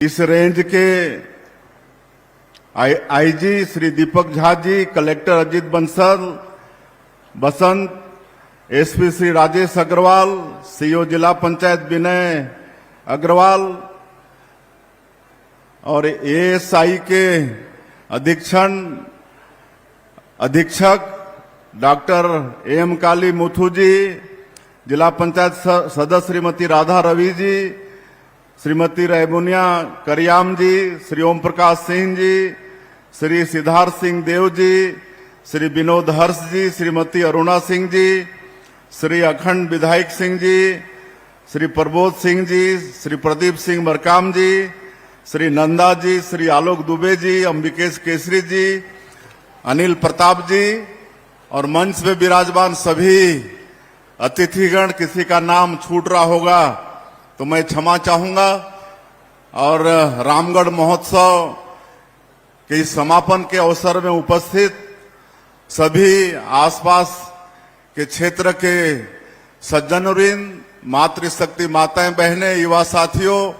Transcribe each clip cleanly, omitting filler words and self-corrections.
इस रेंज के IG Shri Deepak Jha ji, collector Ajit Bansal, बसंत, SP Shri Rajesh Agarwal, CO जिला पंचायत विनय अग्रवाल और एएसआई के अधीक्षक डॉक्टर एम काली मुथु जी, जिला पंचायत सदस्य श्रीमती राधा रवि जी, श्रीमती रेमुनिया करियाम जी, श्री ओम प्रकाश सिंह जी, श्री सिद्धार्थ सिंह देव जी, श्री विनोद हर्ष जी, श्रीमती अरुणा सिंह जी, श्री अखंड विधायक सिंह जी, श्री प्रबोध सिंह जी, श्री प्रदीप सिंह मरकाम जी, श्री नंदा जी, श्री आलोक दुबे जी, अंबिकेश केसरी जी, अनिल प्रताप जी और मंच में विराजमान सभी अतिथिगण, किसी का नाम छूट रहा होगा तो मैं क्षमा चाहूंगा। और रामगढ़ महोत्सव के इस समापन के अवसर में उपस्थित सभी आसपास के क्षेत्र के सज्जनवृंद, मातृशक्ति माताएं बहनें, युवा साथियों,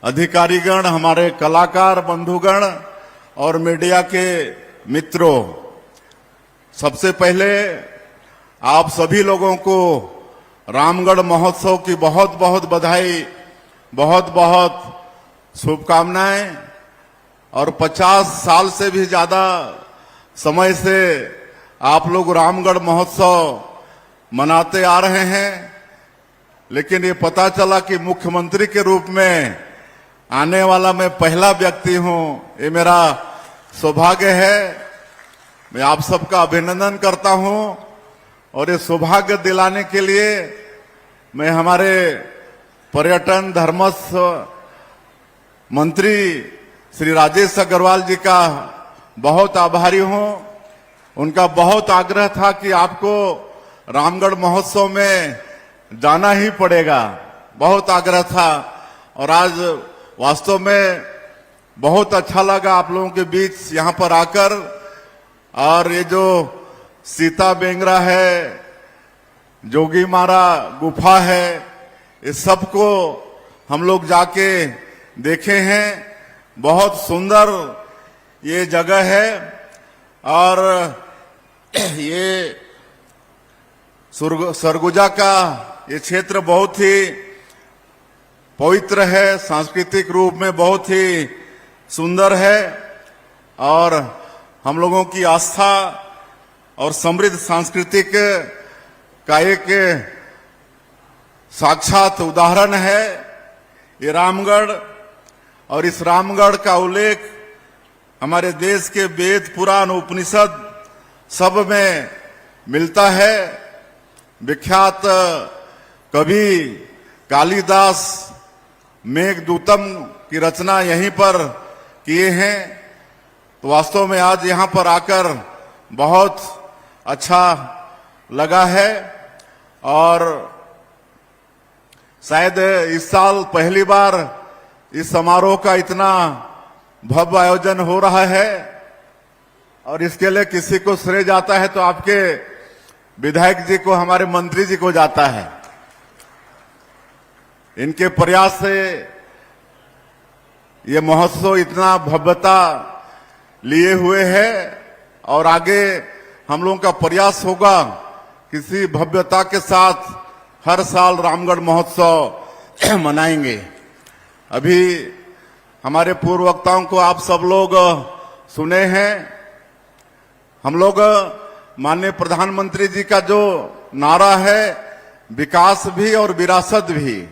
अधिकारीगण, हमारे कलाकार बंधुगण और मीडिया के मित्रों, सबसे पहले आप सभी लोगों को रामगढ़ महोत्सव की बहुत बहुत बधाई, बहुत बहुत शुभकामनाएं। और 50 साल से भी ज्यादा समय से आप लोग रामगढ़ महोत्सव मनाते आ रहे हैं, लेकिन ये पता चला कि मुख्यमंत्री के रूप में आने वाला मैं पहला व्यक्ति हूं। ये मेरा सौभाग्य है। मैं आप सबका अभिनंदन करता हूं और ये सौभाग्य दिलाने के लिए मैं हमारे पर्यटन धर्मस्व मंत्री श्री राजेश अग्रवाल जी का बहुत आभारी हूं। उनका बहुत आग्रह था कि आपको रामगढ़ महोत्सव में जाना ही पड़ेगा, बहुत आग्रह था और आज वास्तव में बहुत अच्छा लगा आप लोगों के बीच यहां पर आकर। और ये जो सीता बेंगरा है, जोगी मारा गुफा है, इस सबको हम लोग जाके देखे हैं। बहुत सुंदर ये जगह है और ये सरगुजा का ये क्षेत्र बहुत ही पवित्र है, सांस्कृतिक रूप में बहुत ही सुंदर है और हम लोगों की आस्था और समृद्ध सांस्कृतिक का एक साक्षात उदाहरण है ये रामगढ़। और इस रामगढ़ का उल्लेख हमारे देश के वेद, पुराण, उपनिषद सब में मिलता है। विख्यात कवि कालिदास मेघदूतम की रचना यहीं पर किए हैं। तो वास्तव में आज यहां पर आकर बहुत अच्छा लगा है और शायद इस साल पहली बार इस समारोह का इतना भव्य आयोजन हो रहा है और इसके लिए किसी को श्रेय जाता है तो आपके विधायक जी को, हमारे मंत्री जी को जाता है। इनके प्रयास से ये महोत्सव इतना भव्यता लिए हुए है और आगे हम लोगों का प्रयास होगा किसी भव्यता के साथ हर साल रामगढ़ महोत्सव मनाएंगे। अभी हमारे पूर्व वक्ताओं को आप सब लोग सुने हैं। हम लोग माननीय प्रधानमंत्री जी का जो नारा है, विकास भी और विरासत भी,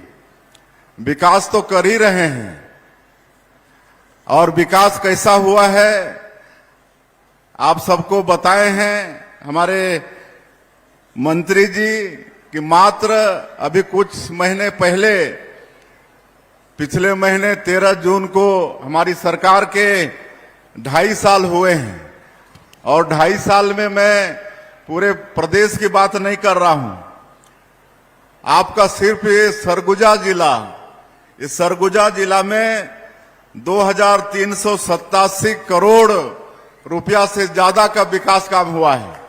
विकास तो कर ही रहे हैं और विकास कैसा हुआ है आप सबको बताए हैं हमारे मंत्री जी कि मात्र अभी कुछ महीने पहले, पिछले महीने 13 जून को हमारी सरकार के 2.5 साल हुए हैं और 2.5 साल में मैं पूरे प्रदेश की बात नहीं कर रहा हूं। आपका सिर्फ ये सरगुजा जिला, इस सरगुजा जिला में 2387 करोड़ रुपया से ज्यादा का विकास काम हुआ है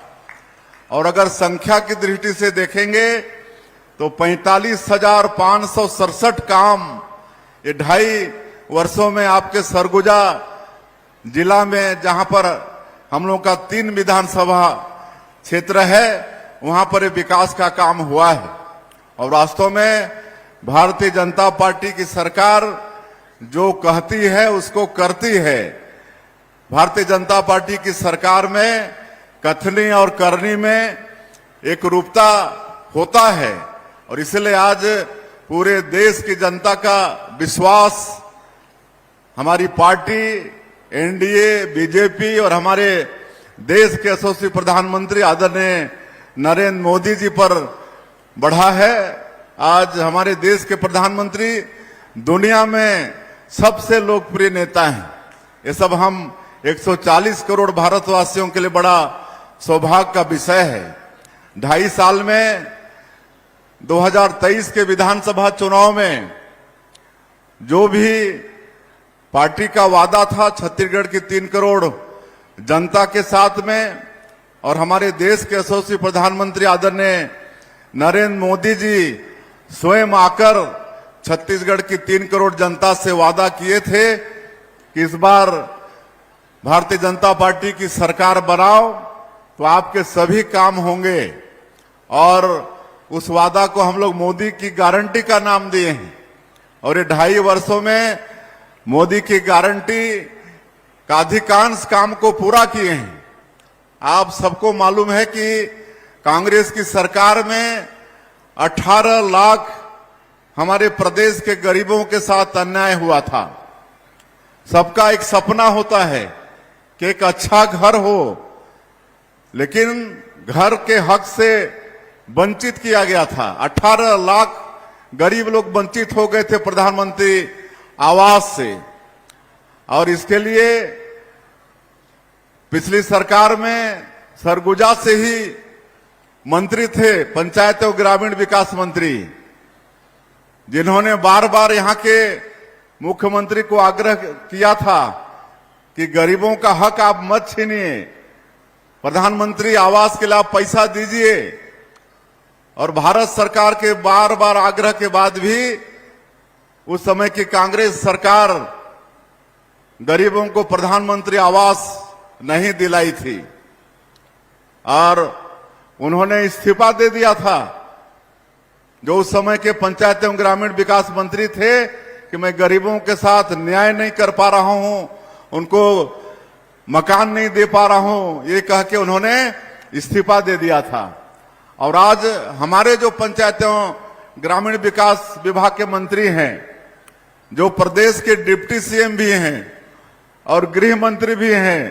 और अगर संख्या की दृष्टि से देखेंगे तो 45,567 काम ये 2.5 वर्षों में आपके सरगुजा जिला में, जहां पर हम लोग का 3 विधानसभा क्षेत्र है, वहां पर विकास का काम हुआ है। और वास्तव में भारतीय जनता पार्टी की सरकार जो कहती है उसको करती है। भारतीय जनता पार्टी की सरकार में कथनी और करनी में एक रूपता होता है, और इसलिए आज पूरे देश की जनता का विश्वास हमारी पार्टी, एनडीए, बीजेपी और हमारे देश के यशस्वी प्रधानमंत्री आदरणीय नरेंद्र मोदी जी पर बढ़ा है। आज हमारे देश के प्रधानमंत्री दुनिया में सबसे लोकप्रिय नेता हैं। ये सब हम 140 करोड़ भारतवासियों के लिए बड़ा सौभाग्य का विषय है। 2.5 साल में 2023 के विधानसभा चुनाव में जो भी पार्टी का वादा था छत्तीसगढ़ की 3 करोड़ जनता के साथ में, और हमारे देश के यशस्वी प्रधानमंत्री आदरणीय नरेंद्र मोदी जी स्वयं आकर छत्तीसगढ़ की 3 करोड़ जनता से वादा किए थे कि इस बार भारतीय जनता पार्टी की सरकार बनाओ तो आपके सभी काम होंगे। और उस वादा को हम लोग मोदी की गारंटी का नाम दिए हैं, और ये 2.5 वर्षों में मोदी की गारंटी का अधिकांश काम को पूरा किए हैं। आप सबको मालूम है कि कांग्रेस की सरकार में 18 लाख हमारे प्रदेश के गरीबों के साथ अन्याय हुआ था। सबका एक सपना होता है कि एक अच्छा घर हो, लेकिन घर के हक से वंचित किया गया था। 18 लाख गरीब लोग वंचित हो गए थे प्रधानमंत्री आवास से, और इसके लिए पिछली सरकार में सरगुजा से ही मंत्री थे, पंचायत और ग्रामीण विकास मंत्री, जिन्होंने बार बार यहां के मुख्यमंत्री को आग्रह किया था कि गरीबों का हक आप मत छीनिए, प्रधानमंत्री आवास के लिए आप पैसा दीजिए। और भारत सरकार के बार बार आग्रह के बाद भी उस समय की कांग्रेस सरकार गरीबों को प्रधानमंत्री आवास नहीं दिलाई थी, और उन्होंने इस्तीफा दे दिया था। जो उस समय के पंचायत एवं ग्रामीण विकास मंत्री थे कि मैं गरीबों के साथ न्याय नहीं कर पा रहा हूं, उनको मकान नहीं दे पा रहा हूं, ये कह के उन्होंने इस्तीफा दे दिया था। और आज हमारे जो पंचायत एवं ग्रामीण विकास विभाग के मंत्री हैं, जो प्रदेश के डिप्टी सीएम भी हैं और गृह मंत्री भी हैं,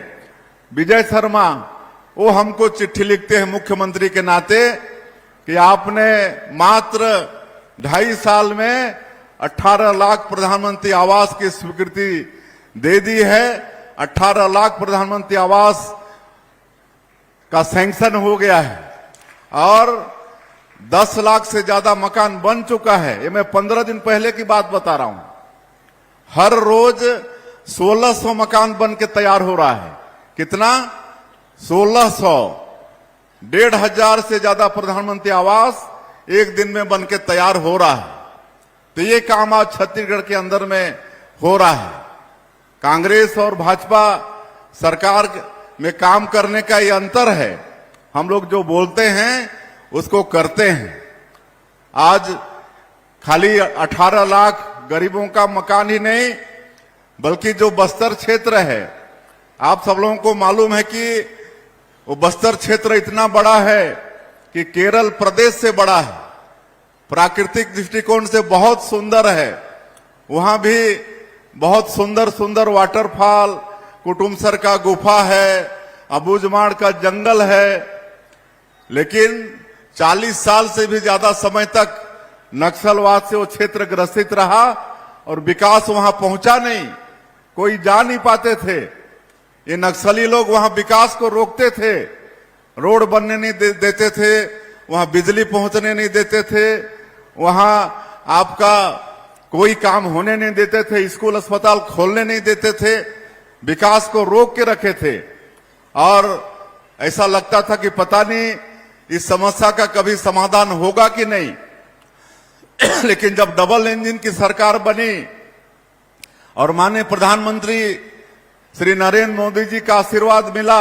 विजय शर्मा, वो हमको चिट्ठी लिखते हैं मुख्यमंत्री के नाते कि आपने मात्र 2.5 साल में 18 लाख प्रधानमंत्री आवास की स्वीकृति दे दी है। 18 लाख प्रधानमंत्री आवास का सैंक्शन हो गया है, और 10 लाख से ज्यादा मकान बन चुका है। ये मैं 15 दिन पहले की बात बता रहा हूं। हर रोज 1600 मकान बन के तैयार हो रहा है। कितना? 1600। 1,500 से ज्यादा प्रधानमंत्री आवास एक दिन में बन के तैयार हो रहा है। तो ये काम आज छत्तीसगढ़ के अंदर में हो रहा है। कांग्रेस और भाजपा सरकार में काम करने का ये अंतर है। हम लोग जो बोलते हैं उसको करते हैं। आज खाली 18 लाख गरीबों का मकान ही नहीं, बल्कि जो बस्तर क्षेत्र है, आप सब लोगों को मालूम है कि वो बस्तर क्षेत्र इतना बड़ा है कि केरल प्रदेश से बड़ा है। प्राकृतिक दृष्टिकोण से बहुत सुंदर है। वहां भी बहुत सुंदर सुंदर वाटरफॉल, कुटुमसर का गुफा है, अबूझमाड़ का जंगल है। लेकिन 40 साल से भी ज्यादा समय तक नक्सलवाद से वो क्षेत्र ग्रसित रहा और विकास वहां पहुंचा नहीं। कोई जा नहीं पाते थे। ये नक्सली लोग वहां विकास को रोकते थे, रोड बनने नहीं देते थे, वहां बिजली पहुंचने नहीं देते थे, वहां आपका कोई काम होने नहीं देते थे, स्कूल अस्पताल खोलने नहीं देते थे, विकास को रोक के रखे थे। और ऐसा लगता था कि पता नहीं इस समस्या का कभी समाधान होगा कि नहीं। लेकिन जब डबल इंजन की सरकार बनी और माननीय प्रधानमंत्री श्री नरेंद्र मोदी जी का आशीर्वाद मिला,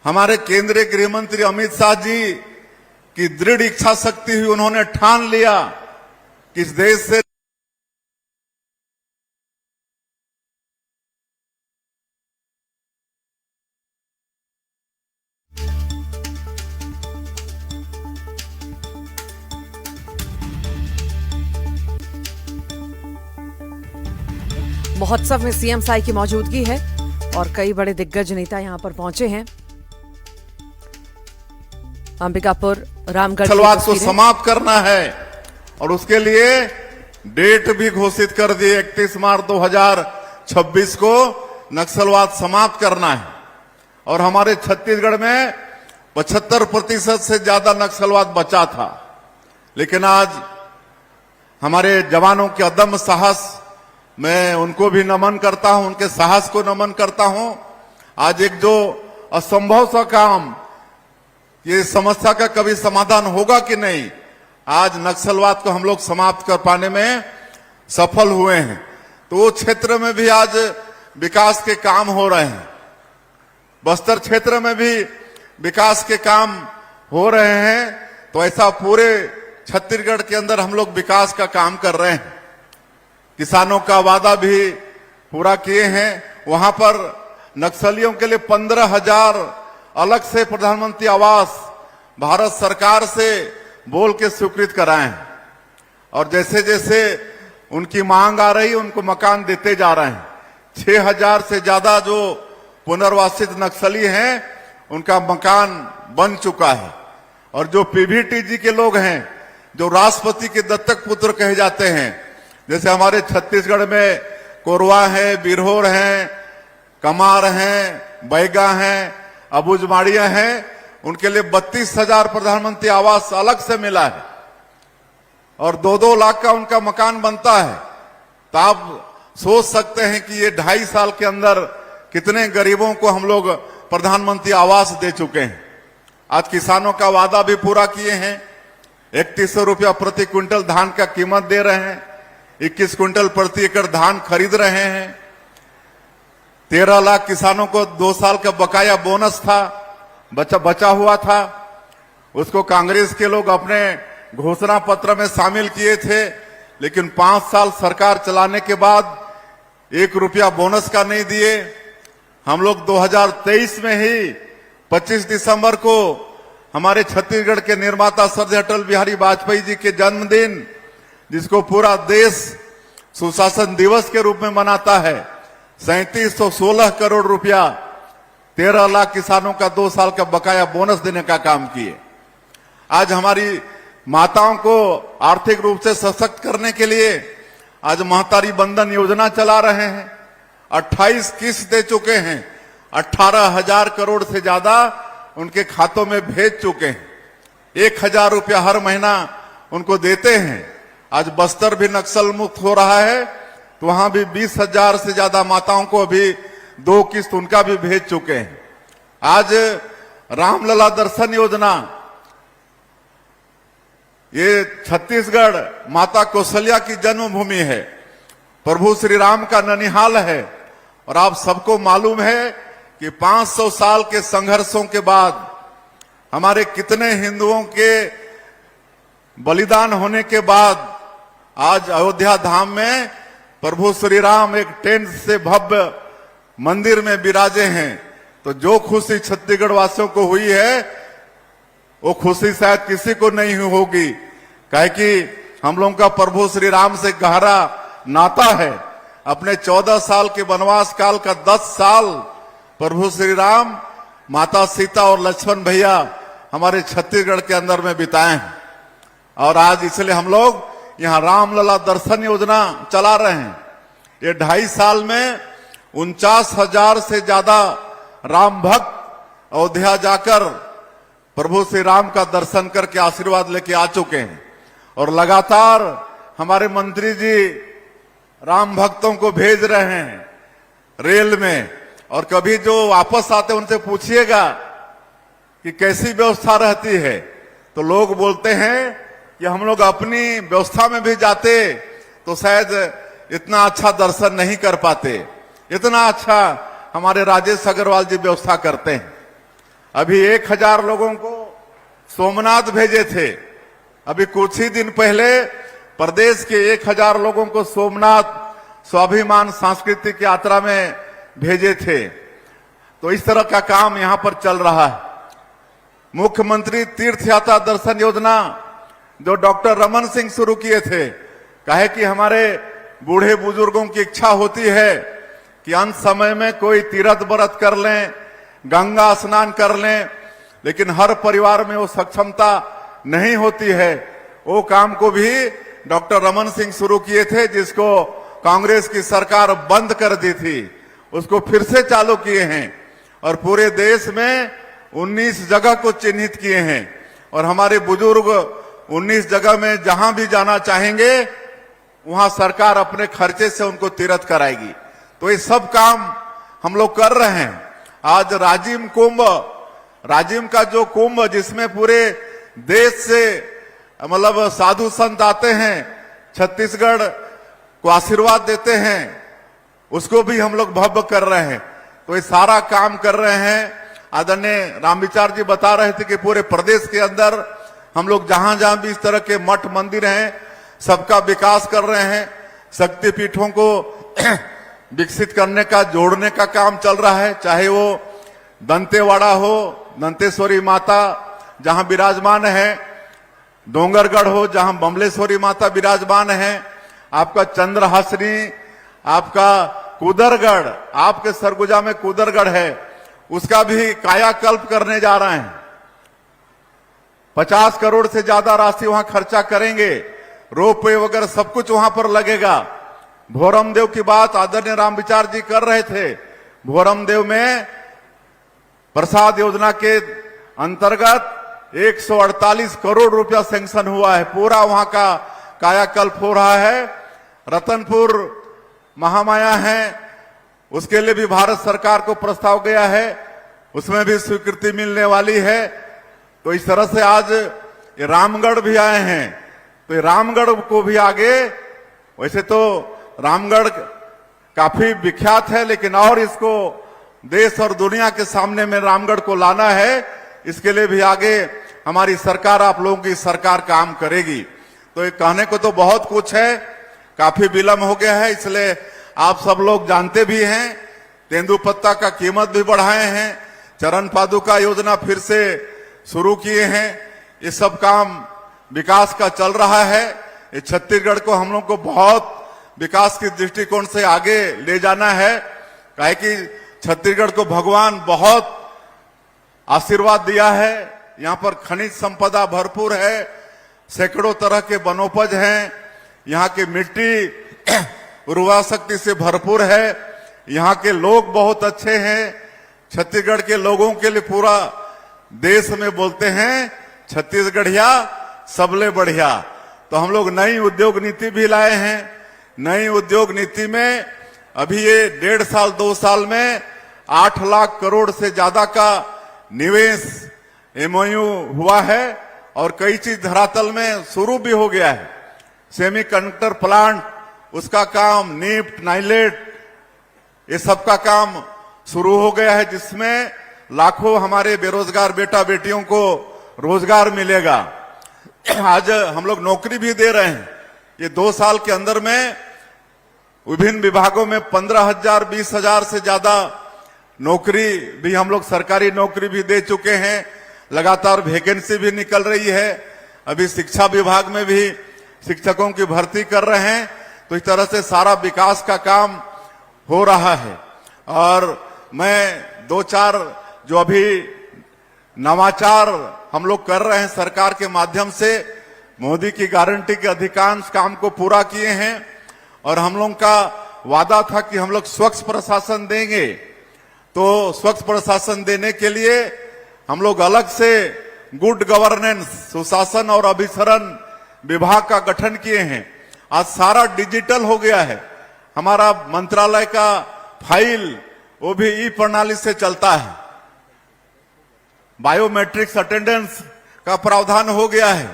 हमारे केंद्रीय गृह मंत्री अमित शाह जी की दृढ़ इच्छा शक्ति हुई, उन्होंने ठान लिया कि इस देश से महोत्सव में सीएम साई की मौजूदगी है और कई बड़े दिग्गज नेता यहां पर पहुंचे हैं। अंबिकापुर रामगढ़ नक्सलवाद को समाप्त करना है और उसके लिए डेट भी घोषित कर दी, 31 मार्च 2026 को नक्सलवाद समाप्त करना है। और हमारे छत्तीसगढ़ में 75% से ज्यादा नक्सलवाद बचा था, लेकिन आज हमारे जवानों के अदम्य साहस, मैं उनको भी नमन करता हूं, उनके साहस को नमन करता हूं। आज एक जो असंभव सा काम, ये समस्या का कभी समाधान होगा कि नहीं, आज नक्सलवाद को हम लोग समाप्त कर पाने में सफल हुए हैं। तो वो क्षेत्र में भी आज विकास के काम हो रहे हैं, बस्तर क्षेत्र में भी विकास के काम हो रहे हैं। तो ऐसा पूरे छत्तीसगढ़ के अंदर हम लोग विकास का काम कर रहे हैं। किसानों का वादा भी पूरा किए हैं। वहां पर नक्सलियों के लिए 15,000 अलग से प्रधानमंत्री आवास भारत सरकार से बोल के स्वीकृत कराए हैं। और जैसे जैसे उनकी मांग आ रही, उनको मकान देते जा रहे हैं। 6,000 से ज्यादा जो पुनर्वासित नक्सली हैं, उनका मकान बन चुका है। और जो पीवीटीजी के लोग हैं, जो राष्ट्रपति के दत्तक पुत्र कहे जाते हैं, जैसे हमारे छत्तीसगढ़ में कोरवा है, बिरहोर हैं, कमार हैं, बैगा हैं, अबुझमाड़िया हैं, उनके लिए 32,000 प्रधानमंत्री आवास अलग से मिला है और 2-2 लाख का उनका मकान बनता है। तो आप सोच सकते हैं कि ये 2.5 साल के अंदर कितने गरीबों को हम लोग प्रधानमंत्री आवास दे चुके हैं। आज किसानों का वादा भी पूरा किए हैं। 3100 रुपया प्रति क्विंटल धान का कीमत दे रहे हैं, 21 क्विंटल प्रति एकड़ धान खरीद रहे हैं। 13 लाख किसानों को 2 साल का बकाया बोनस था, बचा हुआ था, उसको कांग्रेस के लोग अपने घोषणा पत्र में शामिल किए थे। लेकिन 5 साल सरकार चलाने के बाद 1 रुपया बोनस का नहीं दिए। हम लोग 2023 में ही 25 दिसंबर को हमारे छत्तीसगढ़ के निर्माता स्वर्गीय अटल बिहारी वाजपेयी जी के जन्मदिन, जिसको पूरा देश सुशासन दिवस के रूप में मनाता है, 3716 करोड़ रुपया 13 लाख किसानों का 2 साल का बकाया बोनस देने का काम किए। आज हमारी माताओं को आर्थिक रूप से सशक्त करने के लिए आज महतारी बंधन योजना चला रहे हैं। 28 किस्त दे चुके हैं, 18,000 करोड़ से ज्यादा उनके खातों में भेज चुके हैं। 1,000 रुपया हर महीना उनको देते हैं। आज बस्तर भी नक्सल मुक्त हो रहा है, तो वहां भी 20,000 से ज्यादा माताओं को अभी 2 किस्त उनका भी भेज चुके हैं। आज रामलला दर्शन योजना, ये छत्तीसगढ़ माता कौशल्या की जन्मभूमि है, प्रभु श्री राम का ननिहाल है। और आप सबको मालूम है कि 500 साल के संघर्षों के बाद हमारे कितने हिंदुओं के बलिदान होने के बाद आज अयोध्या धाम में प्रभु श्री राम एक टेंट से भव्य मंदिर में विराजे हैं। तो जो खुशी छत्तीसगढ़ वासियों को हुई है, वो खुशी शायद किसी को नहीं होगी, काहे कि हम लोगों का प्रभु श्री राम से गहरा नाता है। अपने 14 साल के वनवास काल का 10 साल प्रभु श्री राम, माता सीता और लक्ष्मण भैया हमारे छत्तीसगढ़ के अंदर में बिताए हैं। और आज इसलिए हम लोग यहाँ रामलला दर्शन योजना चला रहे हैं। ये 2.5 साल में 49,000 से ज्यादा राम भक्त अयोध्या जाकर प्रभु श्री राम का दर्शन करके आशीर्वाद लेके आ चुके हैं। और लगातार हमारे मंत्री जी राम भक्तों को भेज रहे हैं रेल में। और कभी जो वापस आते उनसे पूछिएगा कि कैसी व्यवस्था रहती है, तो लोग बोलते हैं कि हम लोग अपनी व्यवस्था में भी जाते तो शायद इतना अच्छा दर्शन नहीं कर पाते। इतना अच्छा हमारे राजेश अग्रवाल जी व्यवस्था करते हैं। अभी 1000 लोगों को सोमनाथ भेजे थे। अभी कुछ ही दिन पहले प्रदेश के 1000 लोगों को सोमनाथ स्वाभिमान सांस्कृतिक यात्रा में भेजे थे। तो इस तरह का काम यहां पर चल रहा है। मुख्यमंत्री तीर्थ यात्रा दर्शन योजना जो डॉक्टर रमन सिंह शुरू किए थे, कहे कि हमारे बूढ़े बुजुर्गों की इच्छा होती है कि अंत समय में कोई तीर्थ व्रत कर लें, गंगा स्नान कर लें, लेकिन हर परिवार में वो सक्षमता नहीं होती है। वो काम को भी डॉक्टर रमन सिंह शुरू किए थे, जिसको कांग्रेस की सरकार बंद कर दी थी। उसको फिर से चालू किए हैं और पूरे देश में 19 जगह को चिन्हित किए हैं और हमारे बुजुर्ग 19 जगह में जहां भी जाना चाहेंगे वहां सरकार अपने खर्चे से उनको तीर्थ कराएगी। तो ये सब काम हम लोग कर रहे हैं। आज राजिम कुंभ, राजिम का जो कुंभ जिसमें पूरे देश से मतलब साधु संत आते हैं, छत्तीसगढ़ को आशीर्वाद देते हैं, उसको भी हम लोग भव्य कर रहे हैं। तो ये सारा काम कर रहे हैं। आदरणीय रामविचार जी बता रहे थे कि पूरे प्रदेश के अंदर हम लोग जहां जहां भी इस तरह के मठ मंदिर हैं, सबका विकास कर रहे हैं। शक्तिपीठों को विकसित करने का, जोड़ने का काम चल रहा है। चाहे वो दंतेवाड़ा हो, दंतेश्वरी माता जहां विराजमान है, डोंगरगढ़ हो जहां बमलेश्वरी माता विराजमान है, आपका चंद्रहासनी, आपका कुदरगढ़, आपके सरगुजा में कुदरगढ़ है, उसका भी कायाकल्प करने जा रहे हैं। 50 करोड़ से ज्यादा राशि वहां खर्चा करेंगे। रोपवे वगैरह सब कुछ वहां पर लगेगा। भोरमदेव की बात आदरणीय रामविचार जी कर रहे थे। भोरमदेव में प्रसाद योजना के अंतर्गत 148 करोड़ रुपया सैंक्शन हुआ है। पूरा वहां का कायाकल्प हो रहा है। रतनपुर महामाया है, उसके लिए भी भारत सरकार को प्रस्ताव गया है, उसमें भी स्वीकृति मिलने वाली है। तो इस तरह से आज ये रामगढ़ भी आए हैं। तो ये रामगढ़ को भी आगे, वैसे तो रामगढ़ काफी विख्यात है, लेकिन और इसको देश और दुनिया के सामने में रामगढ़ को लाना है। इसके लिए भी आगे हमारी सरकार, आप लोगों की सरकार काम करेगी। तो ये कहने को तो बहुत कुछ है, काफी विलंब हो गया है, इसलिए आप सब लोग जानते भी हैं। तेंदुपत्ता का कीमत भी बढ़ाए हैं, चरण पादुका योजना फिर से शुरू किए हैं। ये सब काम विकास का चल रहा है। ये छत्तीसगढ़ को हम लोग को बहुत विकास के दृष्टिकोण से आगे ले जाना है। काहे कि छत्तीसगढ़ को भगवान बहुत आशीर्वाद दिया है। यहाँ पर खनिज संपदा भरपूर है, सैकड़ों तरह के वनोपज हैं, यहाँ की मिट्टी उर्वरा शक्ति से भरपूर है, यहाँ के लोग बहुत अच्छे हैं। छत्तीसगढ़ के लोगों के लिए पूरा देश में बोलते हैं छत्तीसगढ़िया सबले बढ़िया। तो हम लोग नई उद्योग नीति भी लाए हैं। नई उद्योग नीति में अभी ये 1.5 साल 2 साल में 8 लाख करोड़ से ज्यादा का निवेश MOU हुआ है और कई चीज धरातल में शुरू भी हो गया है। सेमीकंडक्टर प्लांट, उसका काम, निफ्ट, नाइलेट, ये सब का काम शुरू हो गया है, जिसमें लाखों हमारे बेरोजगार बेटा बेटियों को रोजगार मिलेगा। आज हम लोग नौकरी भी दे रहे हैं। ये 2 साल के अंदर में विभिन्न विभागों में 15,000 20,000 से ज्यादा नौकरी भी हम लोग, सरकारी नौकरी भी दे चुके हैं। लगातार वैकेंसी भी निकल रही है। अभी शिक्षा विभाग में भी शिक्षकों की भर्ती कर रहे हैं। तो इस तरह से सारा विकास का काम हो रहा है। और मैं 2-4 जो अभी नवाचार हम लोग कर रहे हैं सरकार के माध्यम से, मोदी की गारंटी के अधिकांश काम को पूरा किए हैं। और हम लोग का वादा था कि हम लोग स्वच्छ प्रशासन देंगे। तो स्वच्छ प्रशासन देने के लिए हम लोग अलग से गुड गवर्नेंस, सुशासन और अभिसरण विभाग का गठन किए हैं। आज सारा डिजिटल हो गया है। हमारा मंत्रालय का फाइल वो भी ई प्रणाली से चलता है। बायोमेट्रिक्स अटेंडेंस का प्रावधान हो गया है।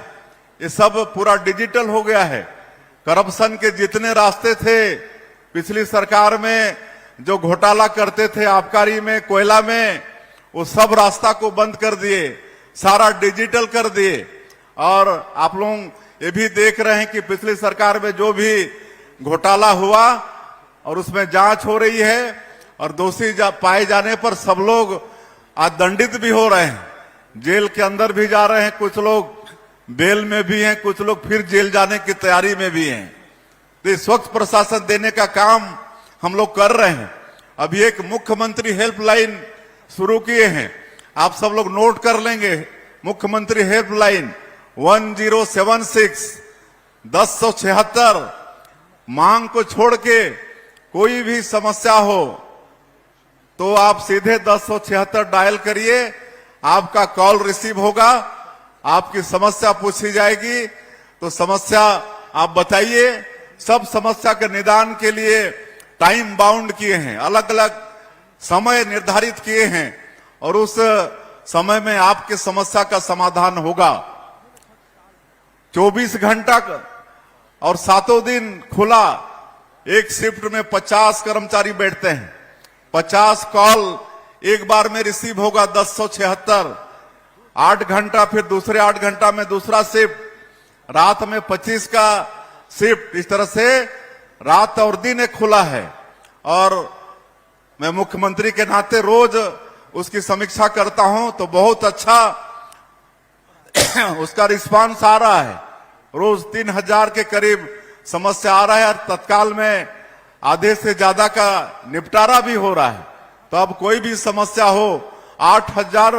ये सब पूरा डिजिटल हो गया है। करप्शन के जितने रास्ते थे पिछली सरकार में जो घोटाला करते थे आबकारी में, कोयला में, वो सब रास्ता को बंद कर दिए, सारा डिजिटल कर दिए। और आप लोग ये भी देख रहे हैं कि पिछली सरकार में जो भी घोटाला हुआ और उसमें जांच हो रही है और दोषी पाए जाने पर सब लोग आज दंडित भी हो रहे हैं, जेल के अंदर भी जा रहे हैं, कुछ लोग बेल में भी हैं, कुछ लोग फिर जेल जाने की तैयारी में भी हैं। तो ये स्वच्छ प्रशासन देने का काम हम लोग कर रहे हैं। अभी एक मुख्यमंत्री हेल्पलाइन शुरू किए हैं, आप सब लोग नोट कर लेंगे। मुख्यमंत्री हेल्पलाइन 1076 1076। मांग को छोड़ के कोई भी समस्या हो तो आप सीधे 1076 डायल करिए, आपका कॉल रिसीव होगा, आपकी समस्या पूछी जाएगी। तो समस्या आप बताइए। सब समस्या के निदान के लिए टाइम बाउंड किए हैं, अलग अलग समय निर्धारित किए हैं और उस समय में आपकी समस्या का समाधान होगा। 24 घंटा और 7 दिन खुला। एक शिफ्ट में 50 कर्मचारी बैठते हैं, 50 कॉल एक बार में रिसीव होगा। 1076 8 घंटा, फिर दूसरे 8 घंटा में दूसरा शिफ्ट, रात में 25 का शिफ्ट। इस तरह से रात और दिन एक खुला है और मैं मुख्यमंत्री के नाते रोज उसकी समीक्षा करता हूं तो बहुत अच्छा उसका रिस्पांस आ रहा है। रोज 3000 के करीब समस्या आ रहा है और तत्काल में आधे से ज्यादा का निपटारा भी हो रहा है। तो अब कोई भी समस्या हो, 8000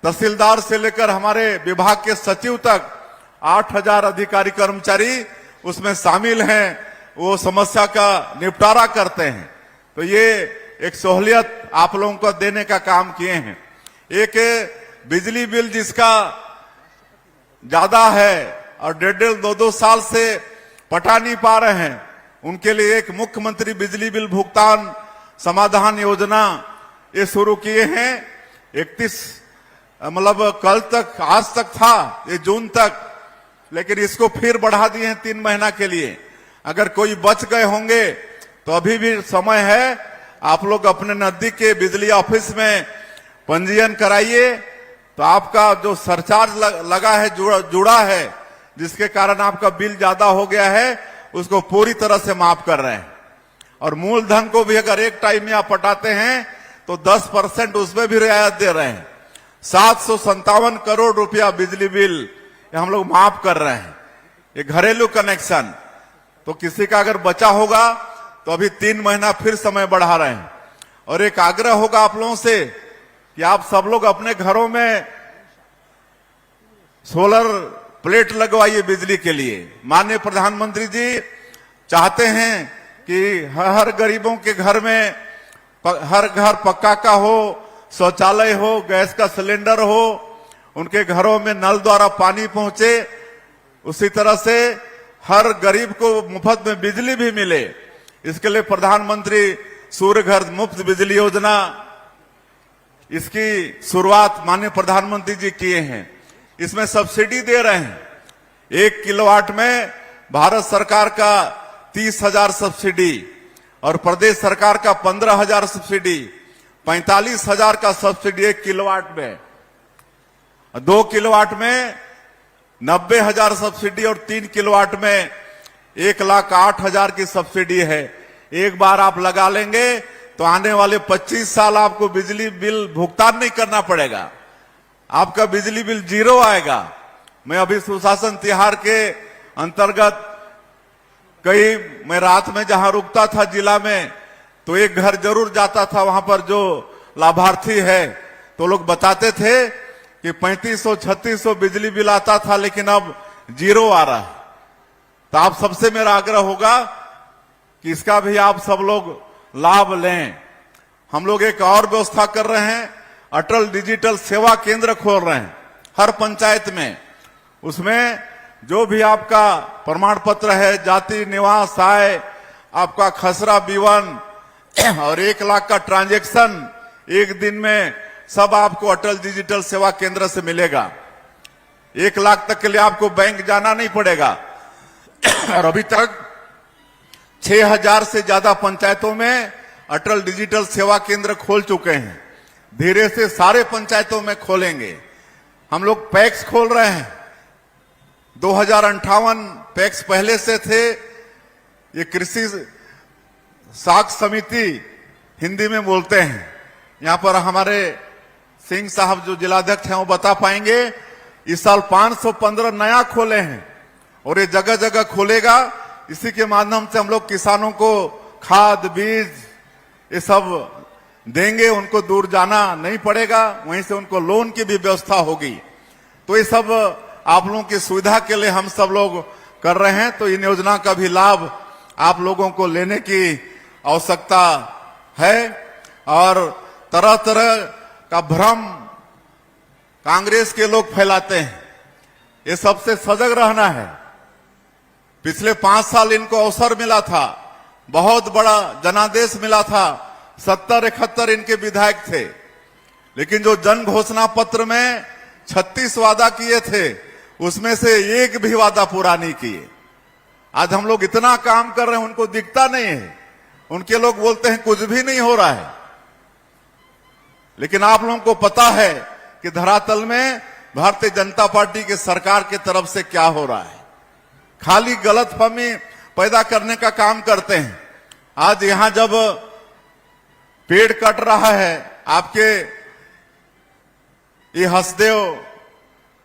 तहसीलदार से लेकर हमारे विभाग के सचिव तक 8000 अधिकारी कर्मचारी उसमें शामिल हैं, वो समस्या का निपटारा करते हैं। तो ये एक सहूलियत आप लोगों को देने का काम किए हैं। एक बिजली बिल जिसका ज्यादा है और 1.5-2 साल से पटा नहीं पा रहे हैं, उनके लिए एक मुख्यमंत्री बिजली बिल भुगतान समाधान योजना ये शुरू किए हैं। 31 मतलब कल तक, आज तक था ये जून तक, लेकिन इसको फिर बढ़ा दिए हैं 3 महीना के लिए। अगर कोई बच गए होंगे तो अभी भी समय है, आप लोग अपने नजदीक के बिजली ऑफिस में पंजीयन कराइए। तो आपका जो सरचार्ज लगा है, जुड़ा है, जिसके कारण आपका बिल ज्यादा हो गया है, उसको पूरी तरह से माफ कर रहे हैं। और मूलधन को भी अगर एक टाइम में आप पटाते हैं तो 10% उसमें भी रियायत दे रहे हैं। 757 करोड़ रुपया बिजली बिल हम लोग माफ कर रहे हैं। ये घरेलू कनेक्शन तो किसी का अगर बचा होगा तो अभी 3 महीना फिर समय बढ़ा रहे हैं। और एक आग्रह होगा आप लोगों से कि आप सब लोग अपने घरों में सोलर प्लेट लगवाइए बिजली के लिए। माननीय प्रधानमंत्री जी चाहते हैं कि हर गरीबों के घर में हर घर पक्का का हो, शौचालय हो, गैस का सिलेंडर हो, उनके घरों में नल द्वारा पानी पहुंचे। उसी तरह से हर गरीब को मुफ्त में बिजली भी मिले। इसके लिए प्रधानमंत्री सूर्य घर मुफ्त बिजली योजना, इसकी शुरुआत माननीय प्रधानमंत्री जी किए हैं। इसमें सब्सिडी दे रहे हैं। 1 किलोवाट में भारत सरकार का 30,000 सब्सिडी और प्रदेश सरकार का 15,000 सब्सिडी, 45,000 का सब्सिडी 1 किलोवाट में। 2 किलोवाट में 90,000 सब्सिडी और 3 किलोवाट में 1,08,000 की सब्सिडी है। एक बार आप लगा लेंगे तो आने वाले 25 साल आपको बिजली बिल भुगतान नहीं करना पड़ेगा, आपका बिजली बिल 0 आएगा। मैं अभी सुशासन तिहार के अंतर्गत मैं रात में जहां रुकता था जिला में, तो एक घर जरूर जाता था, वहां पर जो लाभार्थी है तो लोग बताते थे कि 3500-3600 बिजली बिल आता था, लेकिन अब 0 आ रहा है। तो आप सबसे मेरा आग्रह होगा कि इसका भी आप सब लोग लाभ लें। हम लोग एक और व्यवस्था कर रहे हैं, अटल डिजिटल सेवा केंद्र खोल रहे हैं हर पंचायत में। उसमें जो भी आपका प्रमाण पत्र है, जाति, निवास, आय, आपका खसरा, B1 और 1 लाख का ट्रांजैक्शन एक दिन में सब आपको अटल डिजिटल सेवा केंद्र से मिलेगा। 1 लाख तक के लिए आपको बैंक जाना नहीं पड़ेगा। और अभी तक 6,000 से ज्यादा पंचायतों में अटल डिजिटल सेवा केंद्र खोल चुके हैं। धीरे से सारे पंचायतों में खोलेंगे। हम लोग पैक्स खोल रहे हैं। 2058 पैक्स पहले से थे। ये कृषि साख समिति हिंदी में बोलते हैं। यहां पर हमारे सिंह साहब जो जिलाध्यक्ष हैं वो बता पाएंगे। इस साल 515 नया खोले हैं और ये जगह जगह खोलेगा। इसी के माध्यम से हम लोग किसानों को खाद बीज ये सब देंगे, उनको दूर जाना नहीं पड़ेगा, वहीं से उनको लोन की भी व्यवस्था होगी। तो ये सब आप लोगों की सुविधा के लिए हम सब लोग कर रहे हैं। तो इन योजना का भी लाभ आप लोगों को लेने की आवश्यकता है। और तरह तरह का भ्रम कांग्रेस के लोग फैलाते हैं, ये सबसे सजग रहना है। पिछले 5 साल इनको अवसर मिला था, बहुत बड़ा जनादेश मिला था, 70-71 इनके विधायक थे। लेकिन जो जन घोषणा पत्र में 36 वादा किए थे, उसमें से एक भी वादा पूरा नहीं किए। आज हम लोग इतना काम कर रहे हैं, उनको दिखता नहीं है। उनके लोग बोलते हैं कुछ भी नहीं हो रहा है। लेकिन आप लोगों को पता है कि धरातल में भारतीय जनता पार्टी की सरकार की तरफ से क्या हो रहा है। खाली गलतफहमी पैदा करने का काम करते हैं। आज यहां जब पेड़ कट रहा है आपके ये हसदेव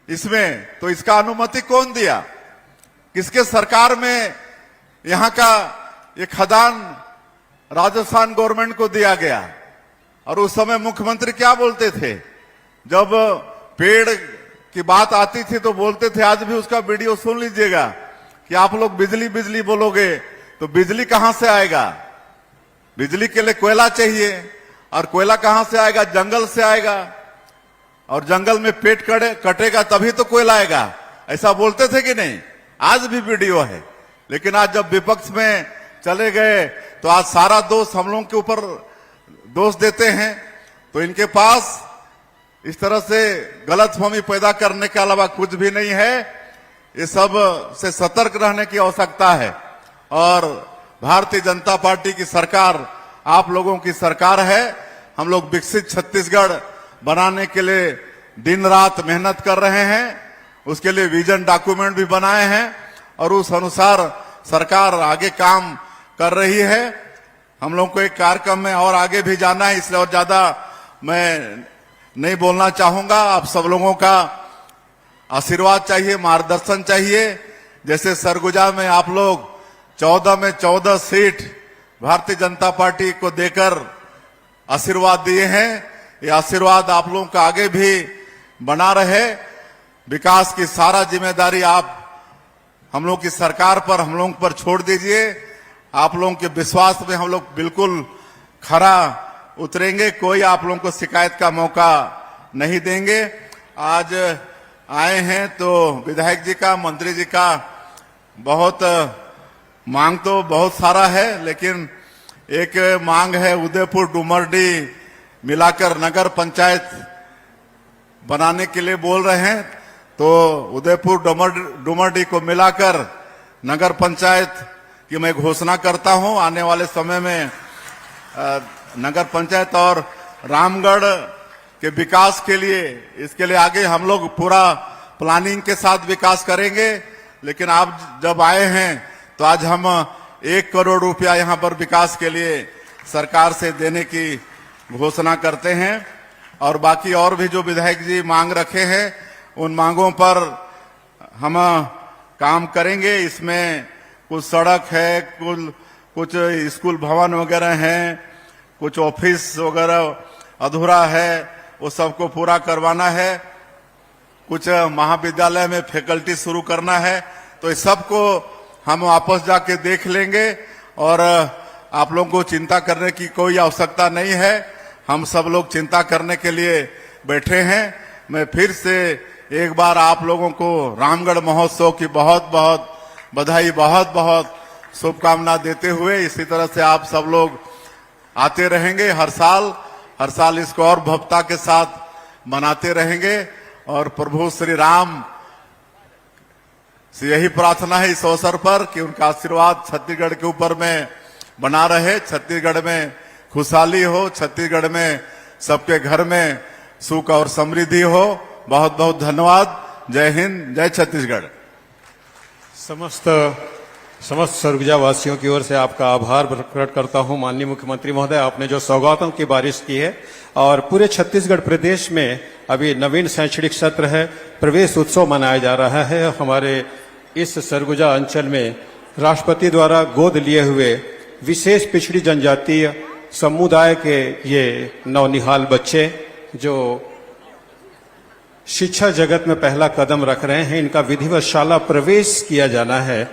इसमें, तो इसका अनुमति कौन दिया? किसके सरकार में यहां का ये खदान राजस्थान गवर्नमेंट को दिया गया? और उस समय मुख्यमंत्री क्या बोलते थे? जब पेड़ की बात आती थी तो बोलते थे, आज भी उसका वीडियो सुन लीजिएगा, कि आप लोग बिजली बिजली बोलोगे तो बिजली कहां से आएगा? बिजली के लिए कोयला चाहिए, और कोयला कहां से आएगा? जंगल से आएगा, और जंगल में पेड़ कटेगा तभी तो कोयला आएगा। ऐसा बोलते थे कि नहीं? आज भी वीडियो है। लेकिन आज जब विपक्ष में चले गए तो आज सारा दोष हम लोगों के ऊपर दोष देते हैं। तो इनके पास इस तरह से गलतफहमी पैदा करने के अलावा कुछ भी नहीं है। ये सब से सतर्क रहने की आवश्यकता है। और भारतीय जनता पार्टी की सरकार आप लोगों की सरकार है। हम लोग विकसित छत्तीसगढ़ बनाने के लिए दिन रात मेहनत कर रहे हैं। उसके लिए विजन डॉक्यूमेंट भी बनाए हैं और उस अनुसार सरकार आगे काम कर रही है। हम लोग को एक कार्यक्रम में और आगे भी जाना है, इसलिए और ज्यादा मैं नहीं बोलना चाहूंगा। आप सब लोगों का आशीर्वाद चाहिए, मार्गदर्शन चाहिए। जैसे सरगुजा में आप लोग 14 में 14 सीट भारतीय जनता पार्टी को देकर आशीर्वाद दिए हैं, ये आशीर्वाद आप लोगों का आगे भी बना रहे। विकास की सारा जिम्मेदारी आप हम लोग की सरकार पर, हम लोगों पर छोड़ दीजिए। आप लोगों के विश्वास में हम लोग बिल्कुल खरा उतरेंगे। कोई आप लोगों को शिकायत का मौका नहीं देंगे। आज आए हैं तो विधायक जी का, मंत्री जी का बहुत मांग तो बहुत सारा है, लेकिन एक मांग है उदयपुर डुमरडी मिलाकर नगर पंचायत बनाने के लिए बोल रहे हैं। तो उदयपुर डुमरडी को मिलाकर नगर पंचायत की मैं घोषणा करता हूं। आने वाले समय में नगर पंचायत और रामगढ़ के विकास के लिए, इसके लिए आगे हम लोग पूरा प्लानिंग के साथ विकास करेंगे। लेकिन आप जब आए हैं तो आज हम 1 करोड़ रुपया यहां पर विकास के लिए सरकार से देने की घोषणा करते हैं। और बाकी और भी जो विधायक जी मांग रखे हैं उन मांगों पर हम काम करेंगे। इसमें कुछ सड़क है, कुछ स्कूल भवन वगैरह हैं, कुछ ऑफिस वगैरह अधूरा है, वो सबको पूरा करवाना है। कुछ महाविद्यालय में फैकल्टी शुरू करना है। तो इस सबको हम वापस जाके देख लेंगे और आप लोगों को चिंता करने की कोई आवश्यकता नहीं है। हम सब लोग चिंता करने के लिए बैठे हैं। मैं फिर से एक बार आप लोगों को रामगढ़ महोत्सव की बहुत बहुत बधाई, बहुत बहुत शुभकामना देते हुए, इसी तरह से आप सब लोग आते रहेंगे हर साल इसको और भव्यता के साथ मनाते रहेंगे। और प्रभु श्री राम यही प्रार्थना है इस अवसर पर कि उनका आशीर्वाद छत्तीसगढ़ के ऊपर में बना रहे, छत्तीसगढ़ में खुशहाली हो, छत्तीसगढ़ में सबके घर में सुख और समृद्धि हो। बहुत बहुत धन्यवाद। जय हिंद, जय छत्तीसगढ़। समस्त सरगुजा वासियों की ओर से आपका आभार प्रकट करता हूं। माननीय मुख्यमंत्री महोदय, आपने जो सौगातों की बारिश की है और पूरे छत्तीसगढ़ प्रदेश में अभी नवीन शैक्षणिक सत्र है, प्रवेश उत्सव मनाया जा रहा है। हमारे इस सरगुजा अंचल में राष्ट्रपति द्वारा गोद लिए हुए विशेष पिछड़ी जनजातीय समुदाय के ये नौनिहाल बच्चे जो शिक्षा जगत में पहला कदम रख रहे हैं, इनका विधिवत शाला प्रवेश किया जाना है।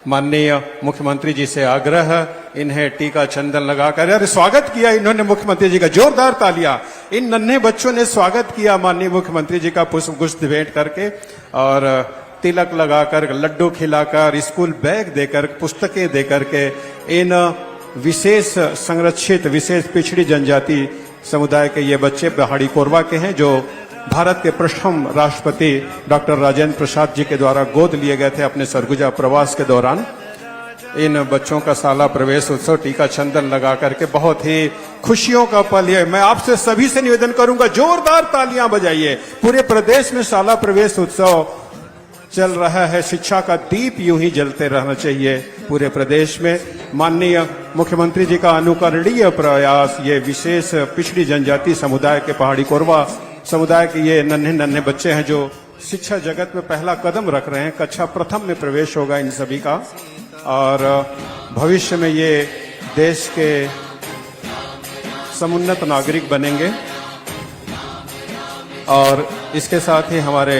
माननीय मुख्यमंत्री जी से आग्रह, इन्हें टीका चंदन लगाकर, अरे स्वागत किया इन्होंने मुख्यमंत्री जी का, जोरदार तालियां। इन नन्हे बच्चों ने स्वागत किया माननीय मुख्यमंत्री जी का पुष्प गुच्छ भेंट करके और तिलक लगाकर, लड्डू खिलाकर, स्कूल बैग देकर, पुस्तकें देकर के इन विशेष संरक्षित विशेष पिछड़ी जनजाति समुदाय के ये बच्चे पहाड़ी कोरबा के हैं, जो भारत के प्रथम राष्ट्रपति डॉक्टर राजेंद्र प्रसाद जी के द्वारा गोद लिए गए थे अपने सरगुजा प्रवास के दौरान। इन बच्चों का शाला प्रवेश उत्सव टीका चंदन लगा करके बहुत ही खुशियों का पल है। मैं आपसे सभी से निवेदन करूंगा, जोरदार तालियां बजाइए। पूरे प्रदेश में शाला प्रवेश उत्सव चल रहा है, शिक्षा का दीप यूं ही जलते रहना चाहिए पूरे प्रदेश में। माननीय मुख्यमंत्री जी का अनुकरणीय प्रयास, ये विशेष पिछड़ी जनजाति समुदाय के पहाड़ी कोरबा समुदाय के ये नन्हे नन्हे बच्चे हैं जो शिक्षा जगत में पहला कदम रख रहे हैं। कक्षा प्रथम में प्रवेश होगा इन सभी का और भविष्य में ये देश के समुन्नत नागरिक बनेंगे। और इसके साथ ही हमारे